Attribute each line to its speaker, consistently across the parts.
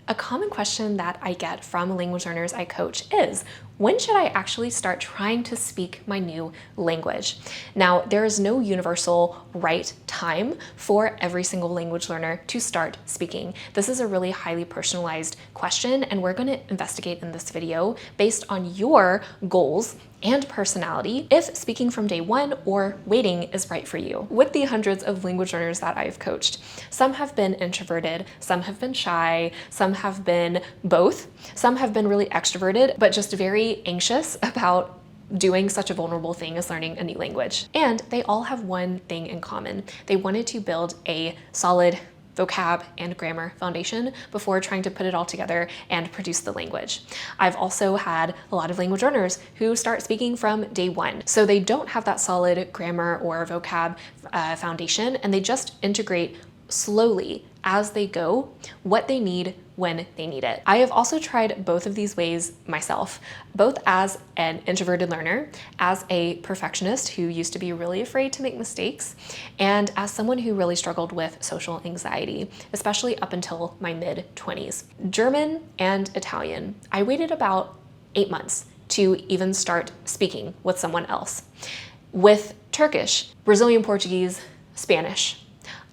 Speaker 1: A common question that I get from language learners I coach is, when should I actually start trying to speak my new language? Now, there is no universal right time for every single language learner to start speaking. This is a really highly personalized question, and we're going to investigate in this video based on your goals and personality if speaking from day one or waiting is right for you. With the hundreds of language learners that I've coached, some have been introverted, some have been shy, some have been both, some have been really extroverted, but just very anxious about doing such a vulnerable thing as learning a new language. And they all have one thing in common. They wanted to build a solid vocab and grammar foundation before trying to put it all together and produce the language. I've also had a lot of language learners who start speaking from day one. So they don't have that solid grammar or vocab foundation, and they just integrate slowly as they go what they need when they need it. I have also tried both of these ways myself, both as an introverted learner, as a perfectionist who used to be really afraid to make mistakes, and as someone who really struggled with social anxiety, especially up until my mid-20s. German and Italian, I waited about 8 months to even start speaking with someone else. With Turkish, Brazilian Portuguese, Spanish,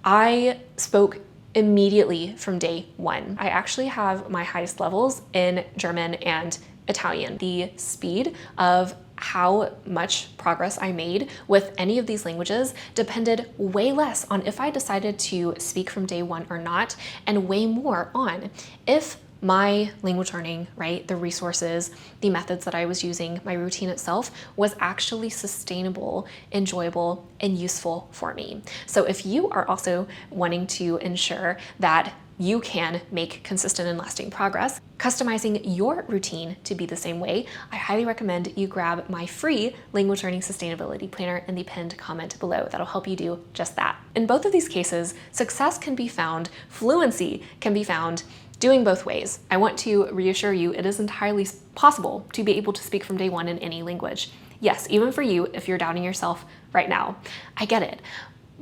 Speaker 1: I spoke immediately from day one. I actually have my highest levels in German and Italian. The speed of how much progress I made with any of these languages depended way less on if I decided to speak from day one or not, and way more on if my language learning, right, the resources, the methods that I was using, my routine itself was actually sustainable, enjoyable, and useful for me. So if you are also wanting to ensure that you can make consistent and lasting progress, customizing your routine to be the same way, I highly recommend you grab my free language learning sustainability planner in the pinned comment below. That'll help you do just that. In both of these cases, success can be found, fluency can be found doing both ways. I want to reassure you it is entirely possible to be able to speak from day one in any language. Yes, even for you, if you're doubting yourself right now, I get it.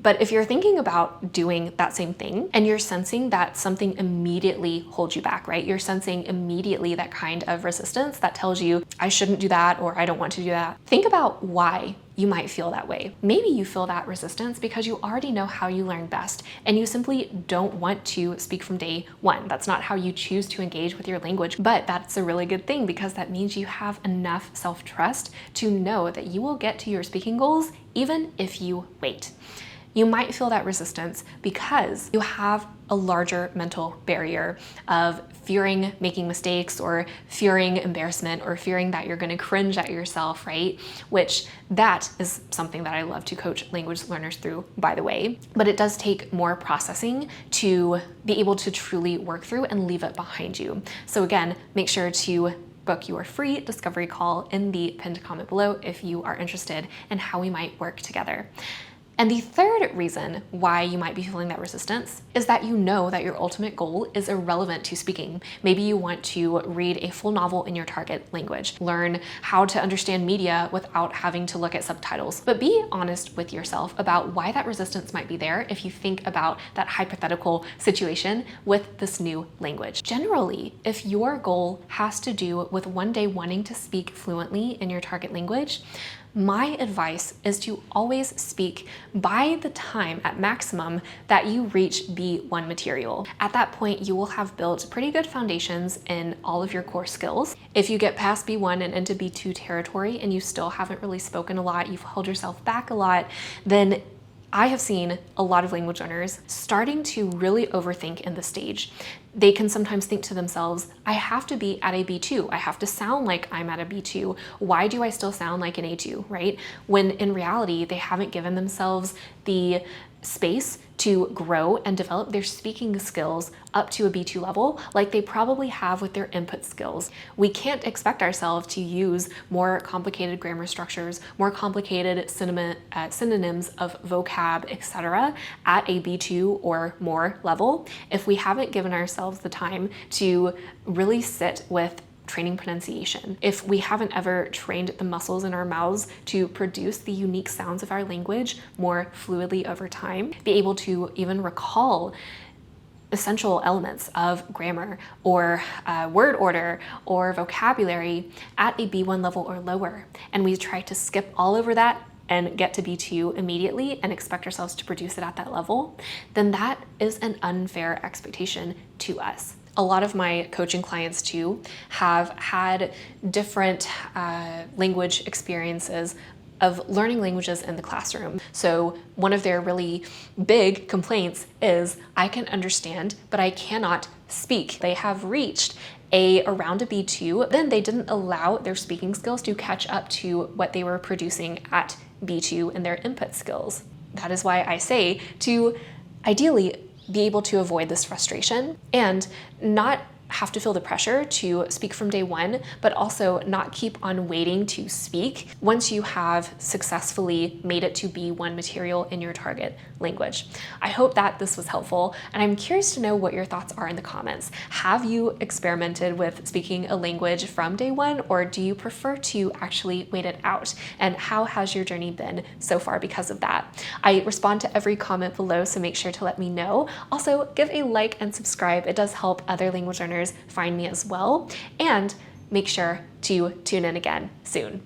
Speaker 1: But if you're thinking about doing that same thing and you're sensing that something immediately holds you back, right? You're sensing immediately that kind of resistance that tells you, I shouldn't do that, or I don't want to do that. Think about why you might feel that way. Maybe you feel that resistance because you already know how you learn best and you simply don't want to speak from day one. That's not how you choose to engage with your language, but that's a really good thing because that means you have enough self-trust to know that you will get to your speaking goals even if you wait. You might feel that resistance because you have a larger mental barrier of fearing making mistakes or fearing embarrassment or fearing that you're going to cringe at yourself, right? Which that is something that I love to coach language learners through, by the way. But it does take more processing to be able to truly work through and leave it behind you. So again, make sure to book your free discovery call in the pinned comment below if you are interested in how we might work together. And the third reason why you might be feeling that resistance is that you know that your ultimate goal is irrelevant to speaking. Maybe you want to read a full novel in your target language, learn how to understand media without having to look at subtitles. But be honest with yourself about why that resistance might be there if you think about that hypothetical situation with this new language. Generally, if your goal has to do with one day wanting to speak fluently in your target language, my advice is to always speak by the time at maximum that you reach B1 material. At that point, you will have built pretty good foundations in all of your core skills. If you get past B1 and into B2 territory and you still haven't really spoken a lot, you've held yourself back a lot, then I have seen a lot of language learners starting to really overthink in the stage. They can sometimes think to themselves, I have to be at a B2. I have to sound like I'm at a B2. Why do I still sound like an A2, right? When in reality, they haven't given themselves the space to grow and develop their speaking skills up to a B2 level like they probably have with their input skills. We can't expect ourselves to use more complicated grammar structures, more complicated synonyms of vocab, etc. at a B2 or more level if we haven't given ourselves the time to really sit with training pronunciation. If we haven't ever trained the muscles in our mouths to produce the unique sounds of our language more fluidly over time, be able to even recall essential elements of grammar or word order or vocabulary at a B1 level or lower, and we try to skip all over that and get to B2 immediately and expect ourselves to produce it at that level, then that is an unfair expectation to us. A lot of my coaching clients too have had different language experiences of learning languages in the classroom. So one of their really big complaints is, I can understand, but I cannot speak. They have reached around a B2, then they didn't allow their speaking skills to catch up to what they were producing at B2 in their input skills. That is why I say to ideally be able to avoid this frustration and not have to feel the pressure to speak from day one, but also not keep on waiting to speak once you have successfully made it to B1 material in your target language. I hope that this was helpful, and I'm curious to know what your thoughts are in the comments. Have you experimented with speaking a language from day one, or do you prefer to actually wait it out? And how has your journey been so far because of that? I respond to every comment below, so make sure to let me know. Also, give a like and subscribe. It does help other language learners find me as well. And make sure to tune in again soon.